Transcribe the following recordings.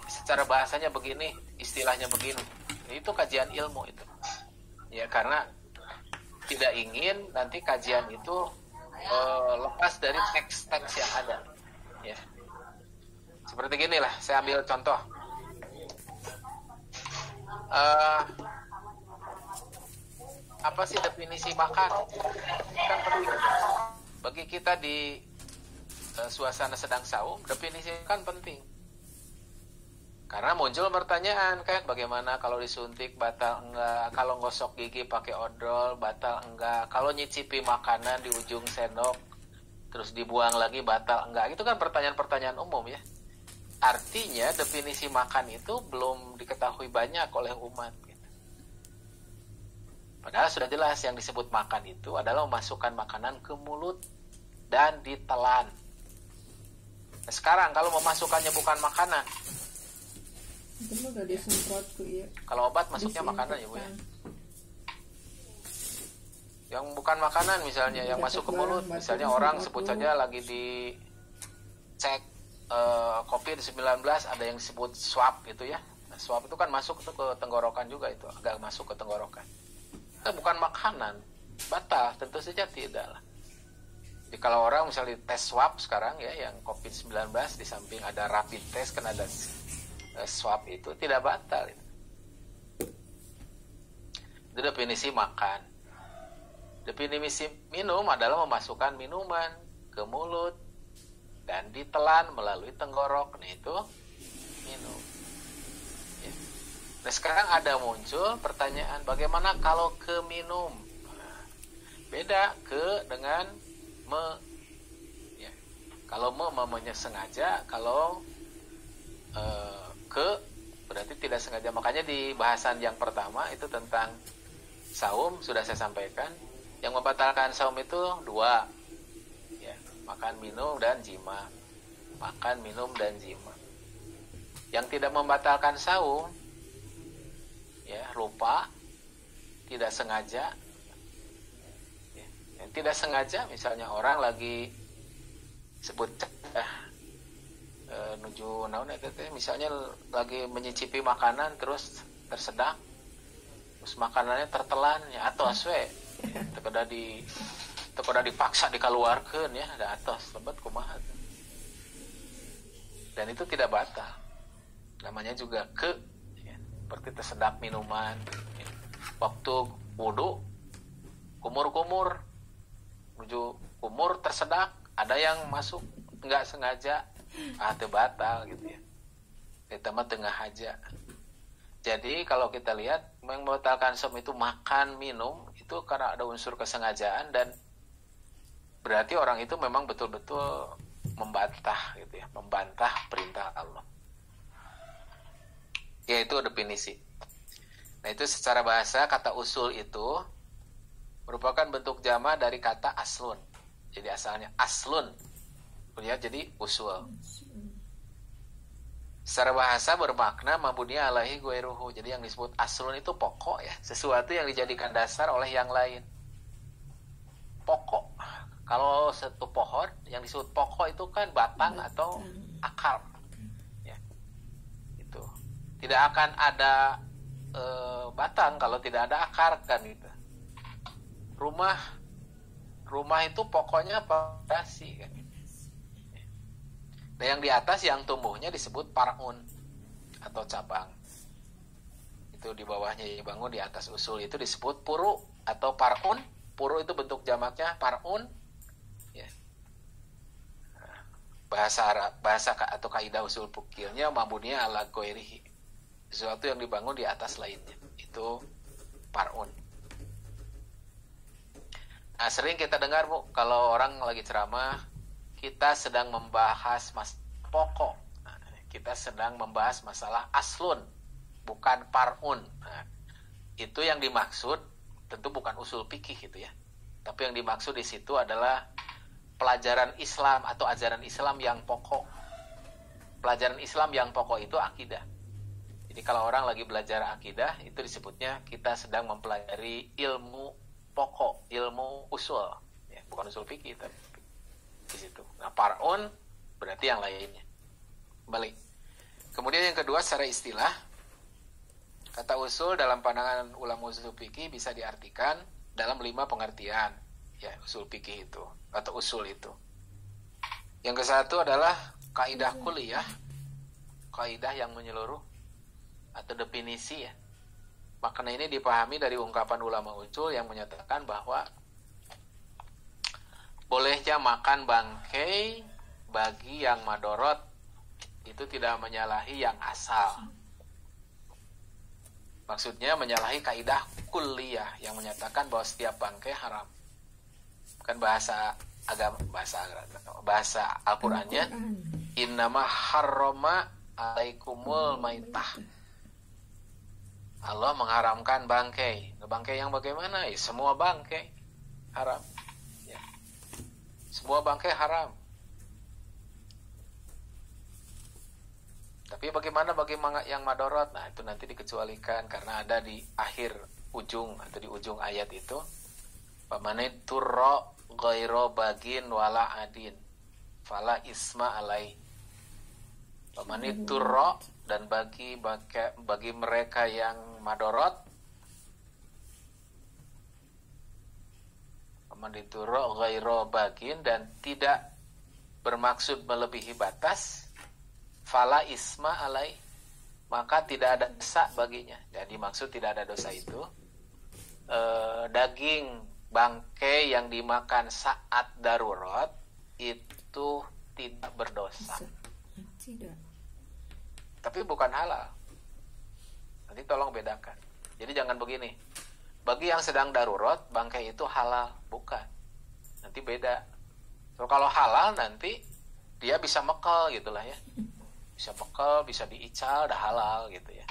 secara bahasanya begini, istilahnya begini. Itu kajian ilmu itu. Ya, karena tidak ingin nanti kajian itu lepas dari teks-teks yang ada. Ya. Seperti gini lah, saya ambil contoh. Apa sih definisi makan? Kan penting. Bagi kita di suasana sedang saum, definisi kan penting. Karena muncul pertanyaan kan, bagaimana kalau disuntik batal enggak, kalau gosok gigi pakai odol batal enggak, kalau nyicipi makanan di ujung sendok terus dibuang lagi batal enggak. Itu kan pertanyaan-pertanyaan umum ya. Artinya definisi makan itu belum diketahui banyak oleh umat gitu. Padahal sudah jelas yang disebut makan itu adalah memasukkan makanan ke mulut dan ditelan. Nah, sekarang kalau memasukkannya bukan makanan, itu udah disemprot tuh ya. Kalau obat masuknya makanan ya Bu ya. Yang bukan makanan misalnya yang masuk ke mulut, misalnya orang sebut saja lagi dicek COVID-19 ada yang disebut swab gitu ya. Nah, swab itu kan masuk ke tenggorokan juga, itu agak masuk ke tenggorokan. Itu bukan makanan, batal, tentu saja tidak lah. Jadi kalau orang misalnya tes swab sekarang ya yang COVID-19 di samping ada rapid test kan ada swab itu tidak batal itu. Itu definisi makan. Definisi minum adalah memasukkan minuman ke mulut dan ditelan melalui tenggorok. Nah itu minum ya. Nah sekarang ada muncul pertanyaan, bagaimana kalau ke minum? Beda ke dengan ya. Kalau mamanya sengaja, kalau ke berarti tidak sengaja. Makanya di bahasan yang pertama itu tentang saum sudah saya sampaikan, yang membatalkan saum itu dua ya, makan, minum, dan jima. Makan, minum, dan jima. Yang tidak membatalkan saum ya, lupa, tidak sengaja ya. Yang tidak sengaja misalnya orang lagi sebut nuju naon eta teh, misalnya lagi menyicipi makanan terus tersedak, terus makanannya tertelan ya atos we teu dipaksa dikeluarkeun ya, ada atos lebat kumaha. Dan itu tidak batal, namanya juga ke ya, seperti tersedak minuman ya. Waktu wudu kumur menuju kumur tersedak, ada yang masuk enggak sengaja, itu batal gitu ya. Kita mah tengah aja. Jadi kalau kita lihat yang membatalkan saum itu makan, minum, itu karena ada unsur kesengajaan, dan berarti orang itu memang betul-betul membantah gitu ya, membantah perintah Allah. Ya itu definisi. Nah itu secara bahasa kata usul itu merupakan bentuk jama dari kata aslun. Jadi asalnya aslun ya, jadi usul. Secara bahasa bermakna mabuniya alaihi ghairuhu. Jadi yang disebut aslun itu pokok ya, sesuatu yang dijadikan dasar oleh yang lain. Pokok. Kalau satu pohon yang disebut pokok itu kan batang atau akar. Ya. Itu. Tidak akan ada batang kalau tidak ada akar kan gitu. Rumah itu pokoknya fondasi kan. Nah yang di atas yang tumbuhnya disebut parun atau cabang. Itu di bawahnya bangun, di atas usul itu disebut puru atau parun. Puru itu bentuk jamaknya parun. Ya. Bahasa Arab, bahasa atau kaidah usul fikihnya mabuniya ala ghairihi. Sesuatu yang dibangun di atas lainnya. Itu parun. Nah, sering kita dengar Bu, kalau orang lagi ceramah, kita sedang membahas pokok. Nah, kita sedang membahas masalah aslun, bukan parun. Nah, itu yang dimaksud tentu bukan usul fikih gitu ya. Tapi yang dimaksud di situ adalah pelajaran Islam atau ajaran Islam yang pokok. Pelajaran Islam yang pokok itu akidah. Jadi kalau orang lagi belajar akidah, itu disebutnya kita sedang mempelajari ilmu pokok, ilmu usul, ya, bukan usul fikih tapi di situ. Nah, parun berarti yang lainnya. Balik. Kemudian yang kedua secara istilah, kata usul dalam pandangan ulama usul fikih bisa diartikan dalam 5 pengertian. Ya, usul fikih itu atau usul itu. Yang ke-1 adalah kaidah kulliyah, kaidah yang menyeluruh atau definisi ya. Makna ini dipahami dari ungkapan ulama usul yang menyatakan bahwa bolehnya makan bangkai bagi yang madorot itu tidak menyalahi yang asal. Maksudnya menyalahi kaidah kulliyah yang menyatakan bahwa setiap bangkai haram. Kan bahasa agama, bahasa Al-Qur'annya innama harrama alaikumul maitah. Allah mengharamkan bangkai. Bangkai yang bagaimana? Ya, semua bangkai haram. Ya. Semua bangkai haram. Tapi bagaimana bagi yang madorot? Nah, itu nanti dikecualikan karena ada di akhir ujung atau di ujung ayat itu. Pamanit turro ghairo bagin wala adin fala isma alai. Pamanit turro, dan bagi mereka yang madorot, pamanit turro ghairo bagin, dan tidak bermaksud melebihi batas, fala isma alai, maka tidak ada dosa baginya. Jadi maksud tidak ada dosa itu daging bangkai yang dimakan saat darurat itu tidak berdosa. Tidak. Tapi bukan halal. Nanti tolong bedakan. Jadi jangan begini. Bagi yang sedang darurat, bangkai itu halal, bukan. Nanti beda. So, kalau halal nanti dia bisa mekel gitulah ya. Bisa mekel, bisa diical, dah halal gitu ya.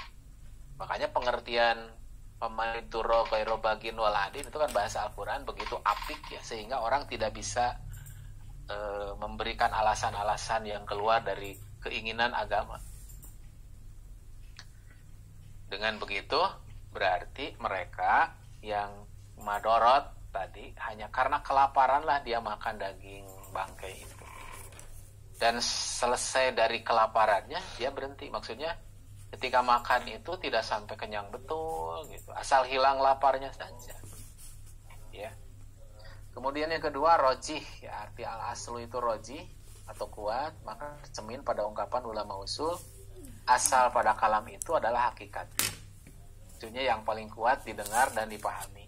Makanya pengertian pamanituro ghairo bagin waladin itu kan bahasa Al-Quran begitu apik ya, sehingga orang tidak bisa memberikan alasan-alasan yang keluar dari keinginan agama. Dengan begitu berarti mereka yang madorot tadi hanya karena kelaparan lah dia makan daging bangkai itu, dan selesai dari kelaparannya dia berhenti. Maksudnya ketika makan itu tidak sampai kenyang betul gitu, asal hilang laparnya saja ya. Kemudian yang kedua rojih ya, arti al-aslu itu rojih atau kuat, maka cermin pada ungkapan ulama usul asal pada kalam itu adalah hakikat. Maksudnya yang paling kuat didengar dan dipahami.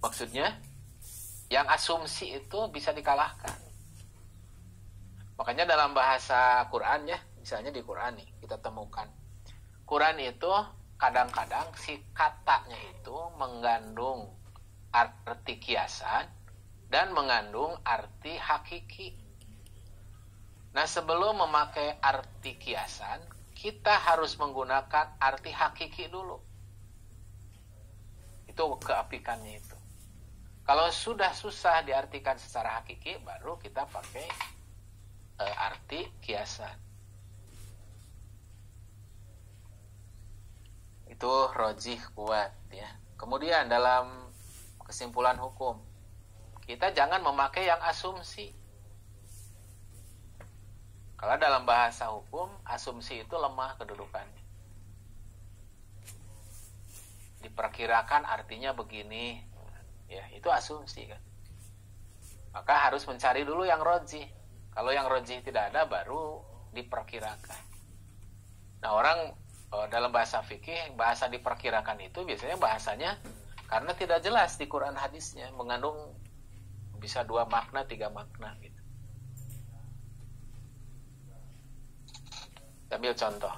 Maksudnya yang asumsi itu bisa dikalahkan. Makanya dalam bahasa Quran ya, misalnya di Quran nih kita temukan Quran itu kadang-kadang si katanya itu mengandung arti kiasan dan mengandung arti hakiki. Nah, sebelum memakai arti kiasan, kita harus menggunakan arti hakiki dulu. Itu keapikannya itu. Kalau sudah susah diartikan secara hakiki, baru kita pakai arti kiasan. Itu rojih kuat ya. Kemudian dalam kesimpulan hukum, kita jangan memakai yang asumsi. Kalau dalam bahasa hukum, asumsi itu lemah kedudukannya. Diperkirakan artinya begini, ya itu asumsi kan. Maka harus mencari dulu yang rojih. Kalau yang rojih tidak ada, baru diperkirakan. Nah, orang dalam bahasa fikih, bahasa diperkirakan itu biasanya bahasanya karena tidak jelas di Quran hadisnya, mengandung bisa 2 makna, 3 makna gitu. Ambil contoh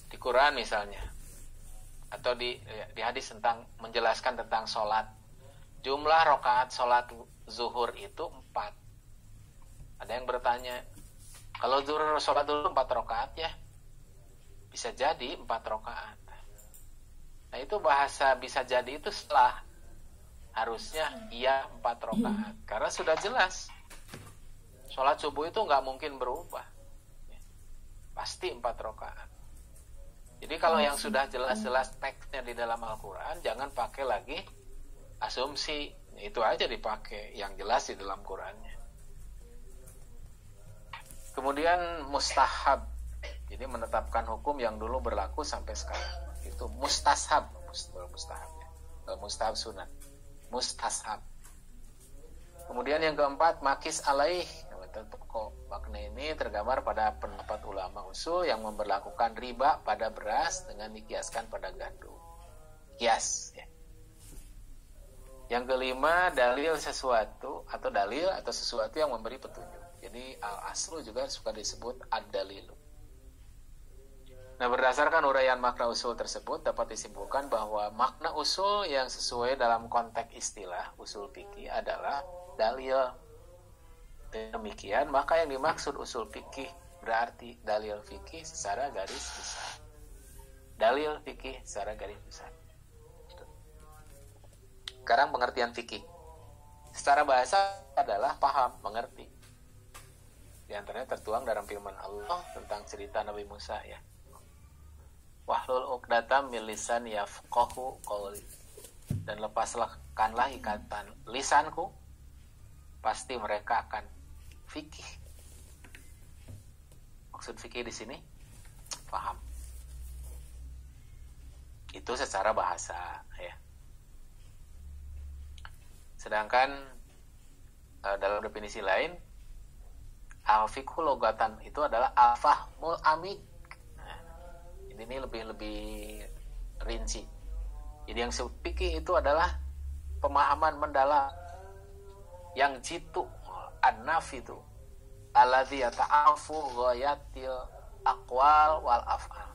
di Quran misalnya, atau di hadis tentang menjelaskan tentang sholat, jumlah rakaat sholat zuhur itu 4. Ada yang bertanya, kalau zuhur sholat dulu 4 rakaat ya, bisa jadi 4 rakaat. Nah, itu bahasa bisa jadi itu setelah, harusnya iya 4 rakaat, karena sudah jelas sholat subuh itu nggak mungkin berubah, pasti 4 rakaat. Jadi kalau yang sudah jelas-jelas teksnya di dalam Al-Quran, jangan pakai lagi asumsi. Itu aja dipakai yang jelas di dalam Qurannya. Kemudian mustahab, jadi menetapkan hukum yang dulu berlaku sampai sekarang. Itu mustashab, mustahab ya. Mustahab sunat, mustashab. Kemudian yang keempat, makis alaih. Pokok makna ini tergambar pada pendapat ulama usul yang memberlakukan riba pada beras dengan dikiaskan pada gandum. Kias ya. Yang kelima, dalil sesuatu atau dalil atau sesuatu yang memberi petunjuk. Jadi al-aslu juga suka disebut ad-dalilu. Nah, berdasarkan uraian makna usul tersebut dapat disimpulkan bahwa makna usul yang sesuai dalam konteks istilah usul fikih adalah dalil. Demikian, maka yang dimaksud usul fikih berarti dalil fikih secara garis besar. Dalil fikih secara garis besar. Sekarang pengertian fikih. Secara bahasa adalah paham, mengerti. Di antaranya tertuang dalam firman Allah tentang cerita Nabi Musa ya. Wahlul uqdatam min lisan yafqahu qawli. Dan lepaskanlah ikatan lisanku, pasti mereka akan fikih. Maksud fikih di sini paham. Itu secara bahasa ya. Sedangkan dalam definisi lain, al-fiqhu logatan itu adalah al-fahmul amik. Nah, ini lebih rinci. Jadi yang fikih itu adalah pemahaman mendalam yang jitu an-naf itu alladzi yata'afu ghayatil aqwal wal af'al.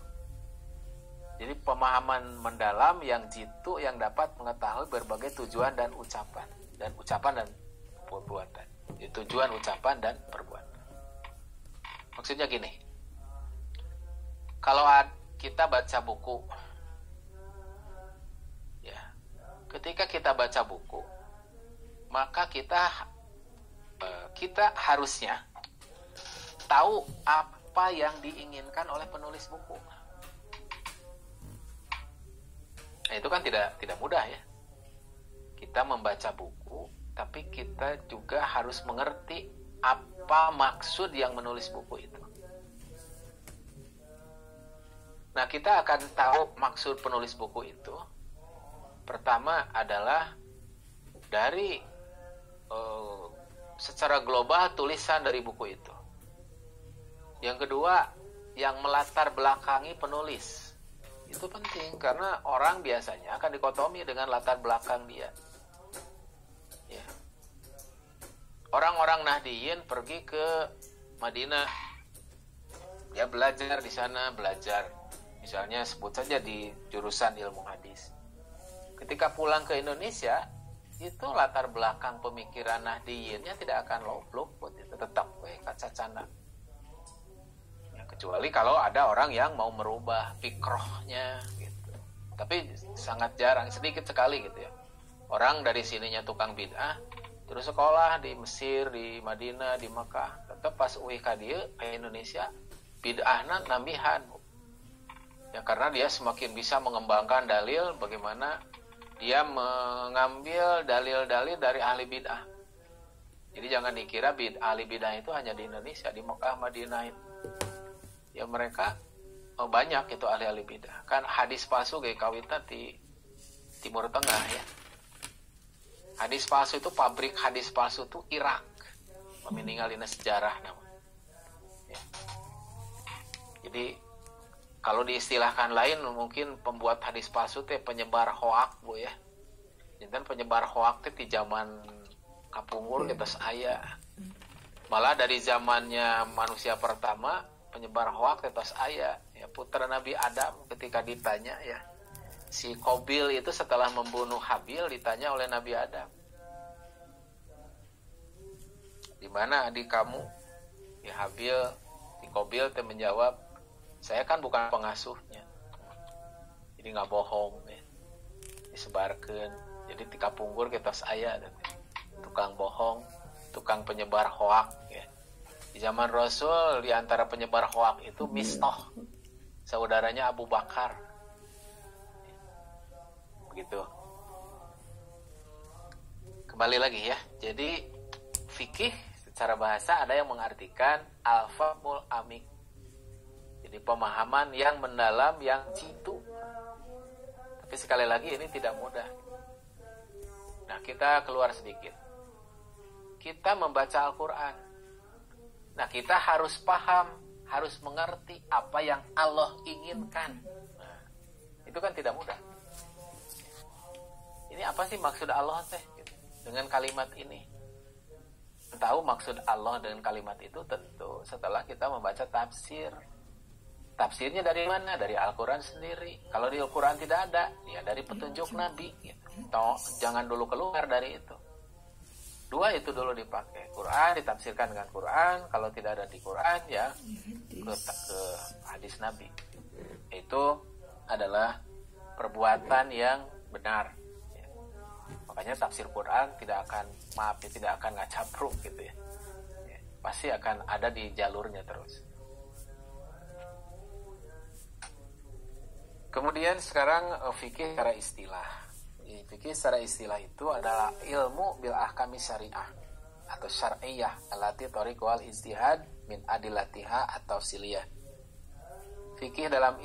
Jadi pemahaman mendalam yang jitu yang dapat mengetahui berbagai tujuan dan ucapan dan perbuatan. Jadi tujuan, ucapan dan perbuatan. Maksudnya gini. Kalau kita baca buku ya, ketika kita baca buku, maka kita harusnya tahu apa yang diinginkan oleh penulis buku. Nah, itu kan tidak mudah ya. Kita membaca buku, tapi kita juga harus mengerti apa maksud yang menulis buku itu. Nah, kita akan tahu maksud penulis buku itu. Pertama adalah dari secara global tulisan dari buku itu. Yang kedua, yang melatar belakangi penulis. Itu penting karena orang biasanya akan dikotomi dengan latar belakang dia. Ya. Orang-orang Nahdiyin pergi ke Madinah. Dia belajar di sana, misalnya sebut saja di jurusan ilmu hadis. Ketika pulang ke Indonesia, itu latar belakang pemikiran Nahdiyinnya tidak akan luput, itu tetap kacacana. Ya, kecuali kalau ada orang yang mau merubah fikrohnya gitu. Tapi sangat jarang, sedikit sekali gitu ya. Orang dari sininya tukang bid'ah, terus sekolah di Mesir, di Madinah, di Makkah, tetap pas uih ka dieu ke Indonesia, bid'ahna nambihan. Ya karena dia semakin bisa mengembangkan dalil bagaimana dia mengambil dalil-dalil dari ahli bid'ah. Jadi jangan dikira ahli bid'ah itu hanya di Indonesia, di Mekah, Madinah itu. Ya mereka banyak itu ahli-ahli bid'ah. Kan hadis palsu kayak kawitan di Timur Tengah ya. Hadis palsu itu, pabrik hadis palsu itu Irak. Meninggalin sejarah namanya. Ya. Jadi kalau diistilahkan lain mungkin pembuat hadis palsu teh penyebar hoak bu ya. Jantan penyebar hoak teh di zaman kapungkur kita aya. Malah dari zamannya manusia pertama penyebar hoak tetos aya. Ya putra Nabi Adam ketika ditanya ya, si Qabil itu setelah membunuh Habil ditanya oleh Nabi Adam, di mana adik kamu? Ya Habil, si Qabil teh menjawab, saya kan bukan pengasuhnya, jadi nggak bohong ya, disebarkan. Jadi tika punggur kita aya tukang bohong, tukang penyebar hoak ya. Di zaman Rasul di antara penyebar hoak itu Mistoh, saudaranya Abu Bakar. Begitu. Kembali lagi ya. Jadi fikih secara bahasa ada yang mengartikan al-fahmul amik. Jadi pemahaman yang mendalam, yang jitu. Tapi sekali lagi ini tidak mudah. Nah, kita keluar sedikit. Kita membaca Al-Quran. Nah, kita harus paham, harus mengerti apa yang Allah inginkan. Nah, itu kan tidak mudah. Ini apa sih maksud Allah teh dengan kalimat ini? Tahu maksud Allah dengan kalimat itu tentu setelah kita membaca tafsir. Tafsirnya dari mana? Dari Al-Quran sendiri. Kalau di Al-Quran tidak ada, ya dari petunjuk Nabi. Gitu. Jangan dulu keluar dari itu. Dua itu dulu dipakai. Quran ditafsirkan dengan Quran. Kalau tidak ada di Quran, ya ke hadis Nabi. Itu adalah perbuatan yang benar. Makanya tafsir Quran tidak akan ngacapruk gitu ya. Pasti akan ada di jalurnya terus. Kemudian sekarang fikih secara istilah. Fikih secara istilah itu adalah ilmu bil ahkami syariah atau syar'iyah allati tariq wal ijtihad min adillatiha atau siliyah. Fikih dalam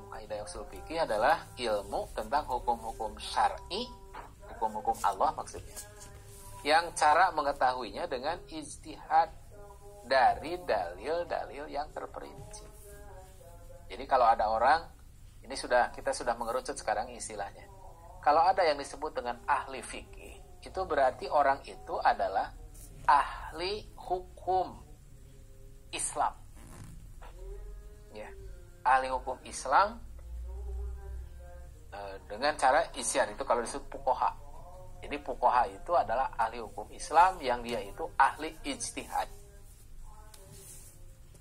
kaidah usul fikih adalah ilmu tentang hukum-hukum syar'i, hukum-hukum Allah maksudnya. Yang cara mengetahuinya dengan ijtihad dari dalil-dalil yang terperinci. Jadi kalau ada orang, kita sudah mengerucut sekarang istilahnya. Kalau ada yang disebut dengan ahli fikih, itu berarti orang itu adalah ahli hukum Islam. Ya. Ahli hukum Islam dengan cara ijtihad itu kalau disebut fuqaha. Jadi fuqaha itu adalah ahli hukum Islam yang dia itu ahli ijtihad.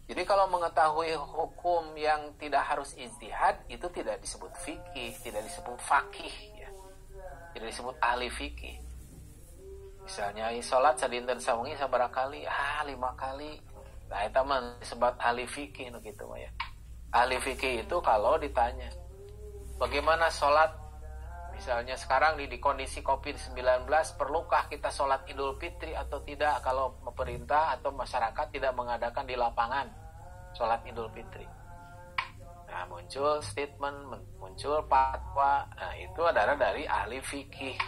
Jadi kalau mengetahui hukum yang tidak harus ijtihad itu tidak disebut fikih, tidak disebut faqih ya. Tidak disebut ahli fikih. Misalnya salat sadinten sawengi sabaraha kali? 5 kali. Nah, itu mah disebut ahli fikih gitu mah ya. Ahli fikih itu kalau ditanya bagaimana sholat, misalnya sekarang di kondisi COVID-19 perlukah kita sholat Idul Fitri atau tidak kalau pemerintah atau masyarakat tidak mengadakan di lapangan sholat Idul Fitri. Nah, muncul statement, muncul fatwa. Nah, itu adalah dari ahli fikih.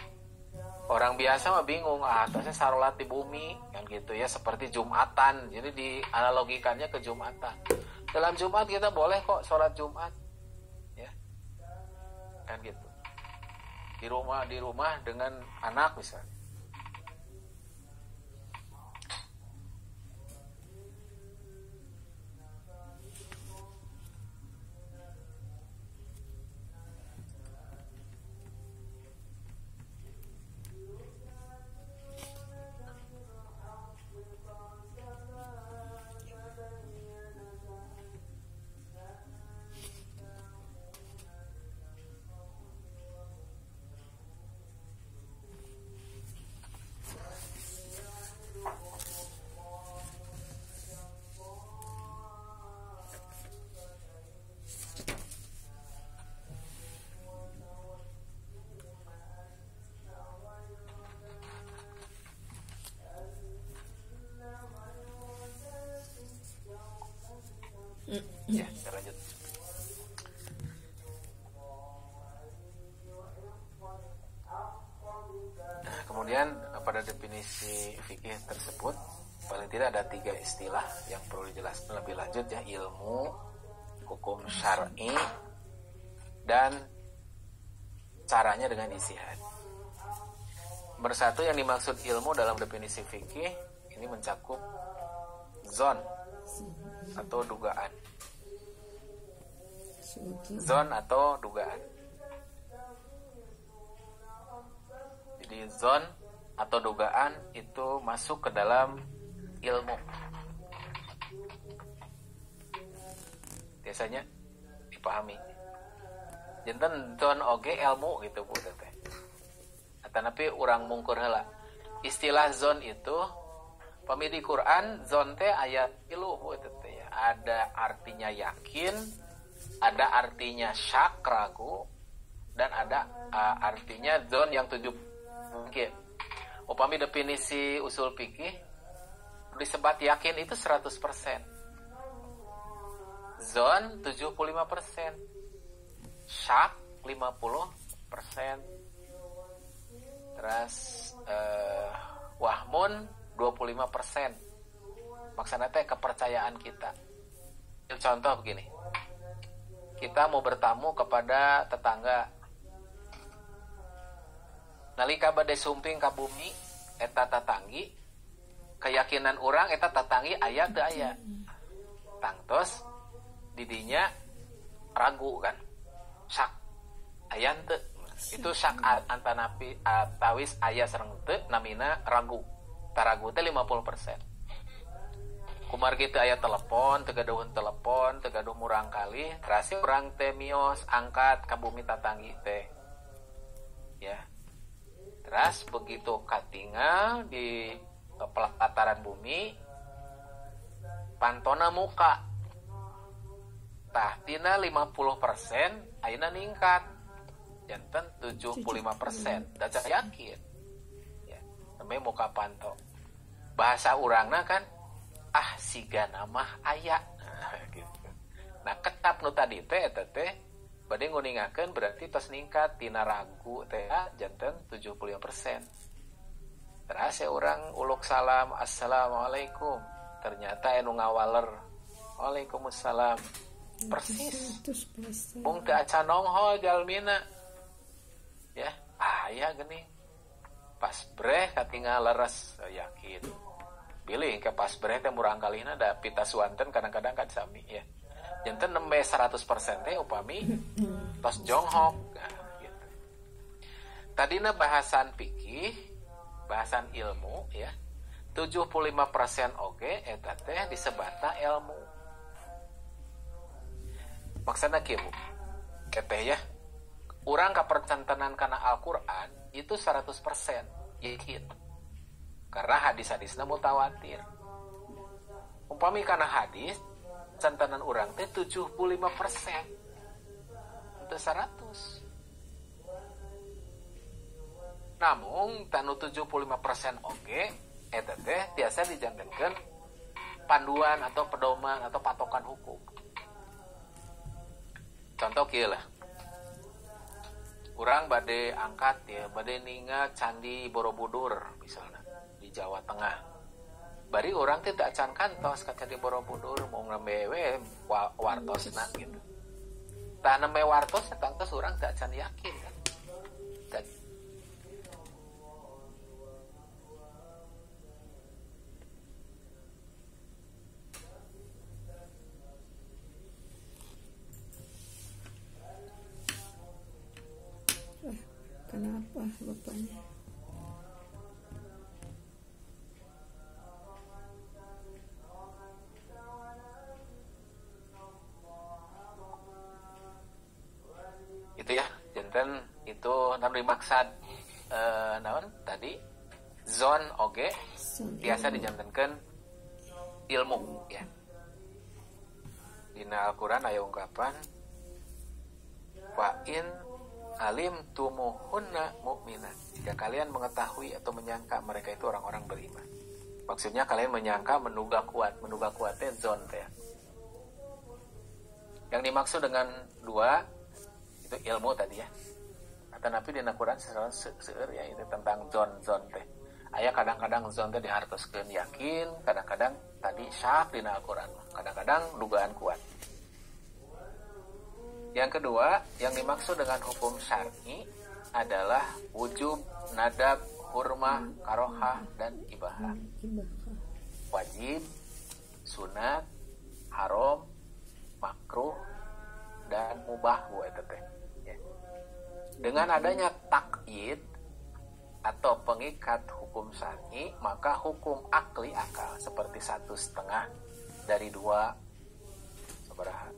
Orang biasa mah bingung, atasnya salat di bumi kan gitu ya, seperti Jumatan. Jadi dianalogikannya ke Jumatan. Dalam Jumat kita boleh kok sholat Jumat, ya, kan gitu. Di rumah dengan anak misalnya. Ya, kita lanjut. Nah, kemudian pada definisi fikih tersebut paling tidak ada 3 istilah yang perlu dijelaskan lebih lanjut ya, ilmu, hukum syar'i, dan caranya dengan ijtihad. Bersatu yang dimaksud ilmu dalam definisi fikih ini mencakup zon atau dugaan. Zon atau dugaan. Jadi zon atau dugaan itu masuk ke dalam ilmu. Biasanya dipahami. Janten zon oge ilmu gitu Bu teh. Atanapi urang mungkur heula. Istilah zon itu pamidi Quran zon teh ayat 3 Bu teh ya. Ada artinya yakin, ada artinya syak, ragu, dan ada artinya zon yang 7 mungkin. Upami definisi usul fikih disebat yakin itu 100%. Zon 75%. Syak 50%. Terus wahmun 25%. Maksudnya teh kepercayaan kita. Contoh begini. Kita mau bertamu kepada tetangga. Nalika bade sumping ka bumi eta tatanggi, keyakinan orang eta tatanggi aya teu aya. Tangtos didinya ragu kan. Sak aya teu. Itu sak antanapi atawis aya sareng teu namina ragu. Taragu teh 50%. Kumar gitu aya telepon, tegaduhun telepon, tegaduh murang kali, terasi orang teh mios angkat ka bumi tatanggi teh. Ya. Terus begitu katingal di pelataran bumi, pantona muka. Tah tina 50% ayeuna ningkat. Janten 75%. Daca yakin. Ya, namanya muka panto. Bahasa urangna kan siga nama aya. Gitu. Nah, ketap nu tadi teh eta teh bade nguningakeun berarti tos ningkat tina ragu teh janten 75%. Terus orang uluk salam, assalamualaikum. Ternyata anu ngawaler, waalaikumsalam. Persis. Mung teu acan nongho jalmina. Ya, aya geuning. Pas breh katingal leres, yakin. Pilih ke pas breh teh murang kalina da pita suanten kadang-kadang kan sami ya. Janten nembe 100% teh upami tos jonghok. Nah, gitu. Tadina bahasan fikih, bahasan ilmu ya. 75% oge eta teh disebata ilmu. Maksudna kieu Bu. Keteh ya. Urang kapercantenan kana Al-Qur'an itu 100% yakin. Karena hadis-hadisna mutawatir. Umpami kana hadis cantenan urang teh 75%. Itu 100. Namun tanu 75% oge eta teh biasa dijantenkeun panduan atau pedoman atau patokan hukum. Contoh kieu lah. Urang bade angkat ya, bade ningat Candi Borobudur misalnya di Jawa Tengah. Bari orang teh teu acan kantos ka Candi Borobudur mau nembe we wartosna gitu. Tah nembe wartos tangtos urang teu acan yakin kan. Kenapa bapaknya? Itu ya, janten itu namun dimaksud naon tadi zon oge biasa dijantenkeun ilmu ya. Dina Al-Qur'an aya ungkapan wa in alim tumuhunna mu'minat. Jika kalian mengetahui atau menyangka mereka itu orang-orang beriman. Maksudnya kalian menyangka menduga kuatnya zon teh. Yang dimaksud dengan dua itu ilmu tadi ya. Kata Nabi di Al-Qur'an seueur ya itu tentang zon teh. Aya kadang-kadang zon teh dihartoskeun yakin, kadang-kadang tadi syak di Al-Qur'an. Kadang-kadang dugaan kuat. Yang kedua, yang dimaksud dengan hukum syar'i adalah wujub, nadab, hurmah, karohah, dan ibahah. Wajib, sunat, haram, makruh, dan mubah. Ya. Dengan adanya takyid atau pengikat hukum syar'i, maka hukum akli akal seperti 1/2 dari 2 sabaraha.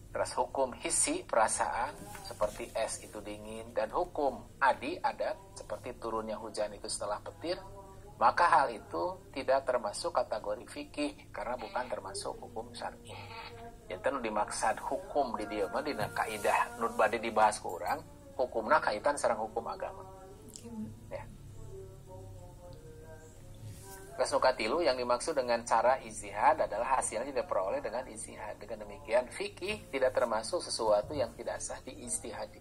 Terus hukum hisi perasaan seperti es itu dingin, dan hukum adi adat seperti turunnya hujan itu setelah petir, maka hal itu tidak termasuk kategori fikih karena bukan termasuk hukum syar'i. Janten dimaksud hukum di dieu mah dina kaidah nu bade dibahas ku urang, hukumna kaitan sareng hukum agama. Ya. Kasnukatilu yang dimaksud dengan cara ijtihad adalah hasilnya diperoleh dengan ijtihad. Dengan demikian fikih tidak termasuk sesuatu yang tidak sah diijtihadi.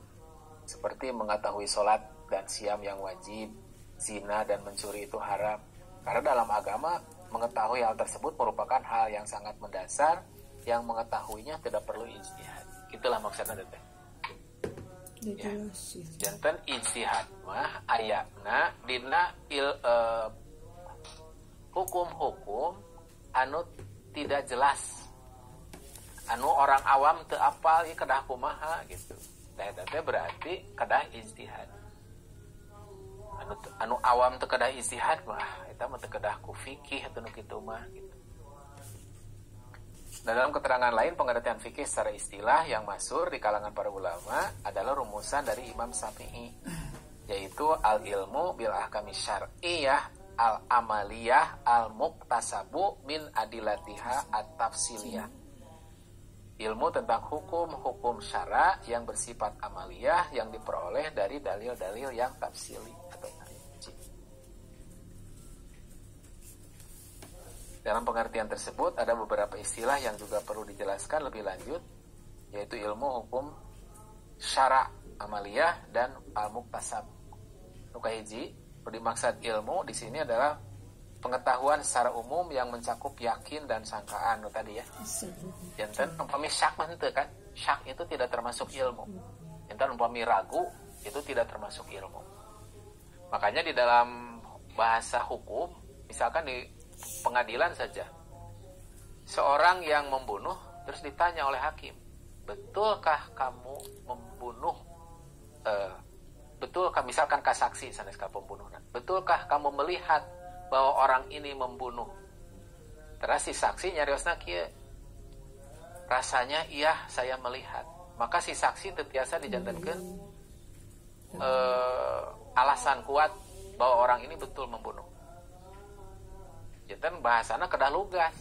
Seperti mengetahui sholat dan siam yang wajib, zina dan mencuri itu haram. Karena dalam agama mengetahui hal tersebut merupakan hal yang sangat mendasar, yang mengetahuinya tidak perlu ijtihad. Itulah maksudnya teh. Ya. Janten ijtihad mah ayatna dina hukum-hukum anu tidak jelas, anu orang awam teu apal ieu kedah kumaha gitu. Tah eta teh berarti kedah ijtihad. Anu awam teu kedah ijtihad mah eta mah teu kedah ku fikih atuh nu kitu mah gitu. Dalam keterangan lain pengertian fikih secara istilah yang masyhur di kalangan para ulama adalah rumusan dari Imam Syafi'i, yaitu al-ilmu bil ahkami syar'iyyah al-amaliyah al-muqtasabu min adilatiha at-tafsiliyah. Ilmu tentang hukum-hukum syara yang bersifat amaliyah yang diperoleh dari dalil-dalil yang tafsili atau rinci. Dalam pengertian tersebut ada beberapa istilah yang juga perlu dijelaskan lebih lanjut, yaitu ilmu hukum syara amaliyah dan al-muqtasab. Nukahiji dimaksud ilmu di sini adalah pengetahuan secara umum yang mencakup yakin dan sangkaan tadi ya. Janten umpami syak mah henteu kan? Syak itu tidak termasuk ilmu. Janten umpami ragu itu tidak termasuk ilmu. Makanya di dalam bahasa hukum, misalkan di pengadilan saja, seorang yang membunuh terus ditanya oleh hakim, betulkah kamu membunuh? Betulkah misalkan kasaksi sanes ka pembunuhan, betulkah kamu melihat bahwa orang ini membunuh? Terus si saksi nyariosna kieu, rasanya iya saya melihat. Maka si saksi tetiasa dijantenkeun alasan kuat bahwa orang ini betul membunuh. Janten bahasana kedah lugas.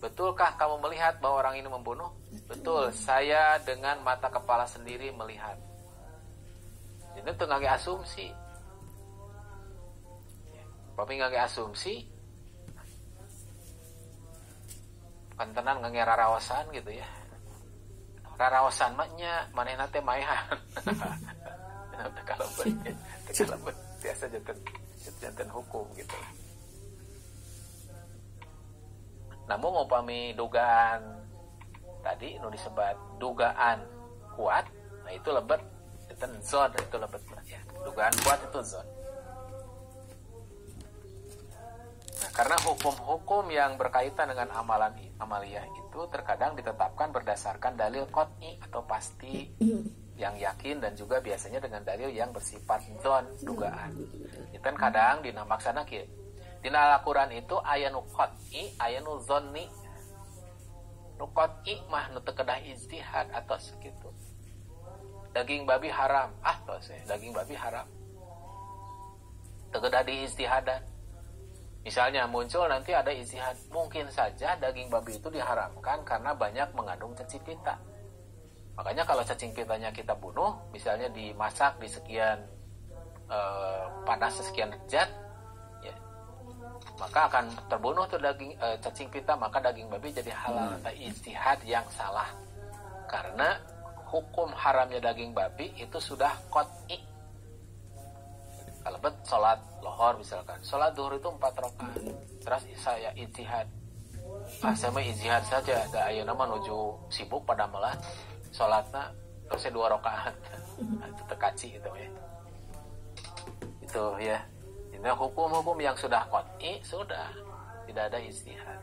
Betulkah kamu melihat bahwa orang ini membunuh? Betul, saya dengan mata kepala sendiri melihat. Ini tuh ngage asumsi. Papi ngage asumsi. Bukan tenan ngage rarawasan gitu ya. Rarawasan maknya manehna teh maehan. Kalau biasa janten hukum gitu. Namun upami dugaan tadi nu disebut dugaan kuat, nah itu lebet. Zon itu lebih ya. Dugaan kuat itu zon. Nah, karena hukum-hukum yang berkaitan dengan amaliyah itu terkadang ditetapkan berdasarkan dalil qat'i atau pasti yang yakin, dan juga biasanya dengan dalil yang bersifat zon, dugaan. Itu kan kadang dinamaksana kieu. Dina Al-Qur'an itu aya nu qat'i, aya nu zonni. Nu qat'i mah nu teu kedah ijtihad atau segitu. Daging babi haram, daging babi haram. Tegedah di ijtihadan. Misalnya muncul nanti ada ijtihad, mungkin saja daging babi itu diharamkan karena banyak mengandung cacing pita. Makanya kalau cacing pitanya kita bunuh, misalnya dimasak di sekian panas sekian derajat, ya, maka akan terbunuh tuh daging cacing pita, maka daging babi jadi halal. Ijtihad yang salah, karena hukum haramnya daging babi itu sudah qat'i. Kalau sholat lohor misalkan, sholat duhur itu 4 rakaat, terus saya ijtihad, saya mah ijtihad saja, da ayeuna mah nuju sibuk pada malah sholatna terus 2 rakaat, itu tekaci gitu ya. Itu ya. Ini hukum-hukum yang sudah qat'i sudah tidak ada ijtihad.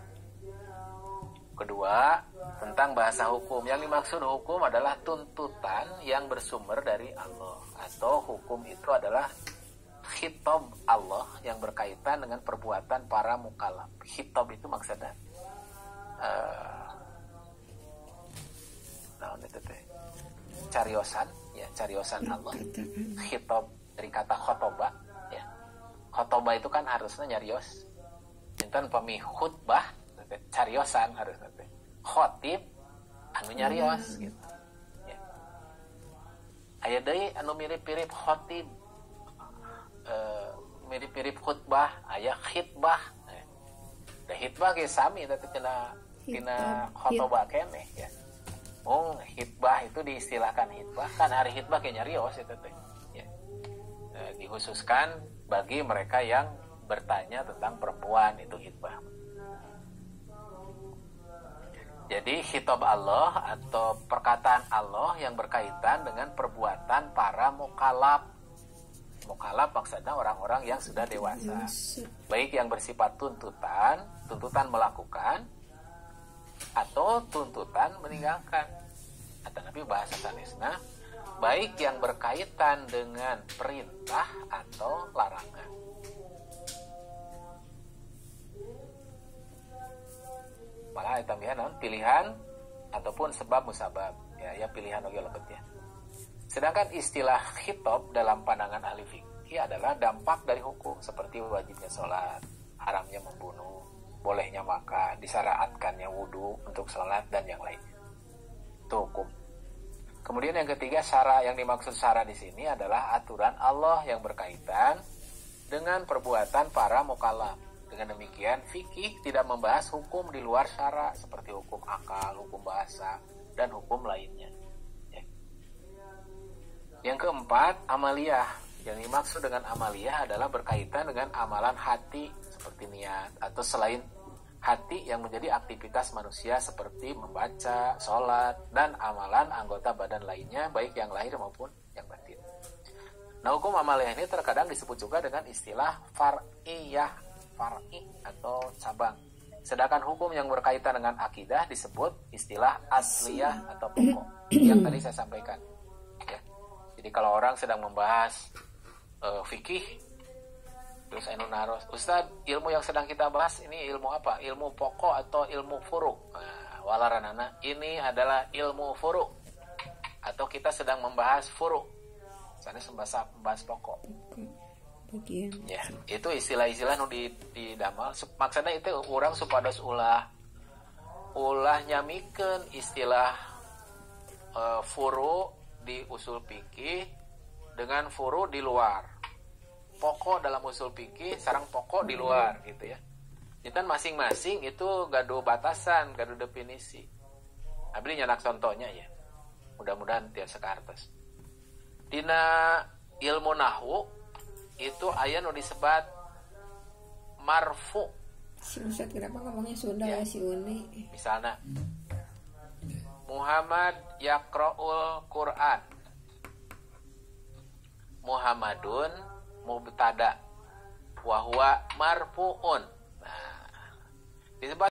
Kedua, tentang bahasa hukum. Yang dimaksud hukum adalah tuntutan yang bersumber dari Allah, atau hukum itu adalah khitab Allah yang berkaitan dengan perbuatan para mukallaf. Khitab itu maksudnya itu teh cariosan, ya, cariosan Allah. Khitab dari kata khotoba, ya. Khotoba itu kan harusnya nyarios. Enten pami khutbah cariosan harus nanti khotib anu nyarios gitu ya. Aya deui anu mirip-mirip khotib mirip-mirip khutbah, aya khitbah. Da hitbah ge sami teh tina khotbah keneh ya. Oh, hitbah itu diistilahkan hitbah kan hari hitbah ge nyarios eta teh. Ya. Dikhususkan bagi mereka yang bertanya tentang perempuan itu hitbah. Jadi khitab Allah atau perkataan Allah yang berkaitan dengan perbuatan para mukallaf. Mukallaf maksudnya orang-orang yang sudah dewasa. Baik yang bersifat tuntutan melakukan atau tuntutan meninggalkan. Atau nabi bahasa sanesna baik yang berkaitan dengan perintah atau larangan. Malah eta pilihan ataupun sebab musabab. Ya pilihan oge lebet ya. Sedangkan istilah khitab dalam pandangan ahli fikih adalah dampak dari hukum seperti wajibnya sholat, haramnya membunuh, bolehnya makan, disyariatkannya wudu untuk sholat dan yang lainnya. Itu hukum. Kemudian yang ketiga, syara yang dimaksud syara di sini adalah aturan Allah yang berkaitan dengan perbuatan para mukallaf. Dengan demikian, fikih tidak membahas hukum di luar syara seperti hukum akal, hukum bahasa, dan hukum lainnya. Yang keempat, amaliyah. Yang dimaksud dengan amaliyah adalah berkaitan dengan amalan hati seperti niat atau selain hati yang menjadi aktivitas manusia seperti membaca, sholat, dan amalan anggota badan lainnya baik yang lahir maupun yang batin. Nah, hukum amaliyah ini terkadang disebut juga dengan istilah far'i atau cabang. Sedangkan hukum yang berkaitan dengan akidah disebut istilah asliyah atau pokok yang tadi saya sampaikan. Jadi kalau orang sedang membahas fikih, terus anu naros, Ustaz, ilmu yang sedang kita bahas ini ilmu apa? Ilmu pokok atau ilmu furu? Nah, walaranana, ini adalah ilmu furu. Atau kita sedang membahas furu. Sana membahas pokok. Bagian. Ya, itu istilah-istilah nu di damal. Maksudnya itu orang supados ulah nyamikeun istilah furu di usul fikih dengan furu di luar. Pokok dalam usul fikih sareng pokok di luar gitu ya. Jadi masing-masing itu gaduh batasan, gaduh definisi. Abdi nyanak contohnya ya. Mudah-mudahan tiasa sakartos. Dina ilmu nahwu itu aya nu disebat marfu. Si Ustaz kenapa ngomongnya Sunda ya si Uni? Misalnya Muhammad yaqra'ul Quran. Muhammadun mubtada wa huwa marfu'un. Nah, disebut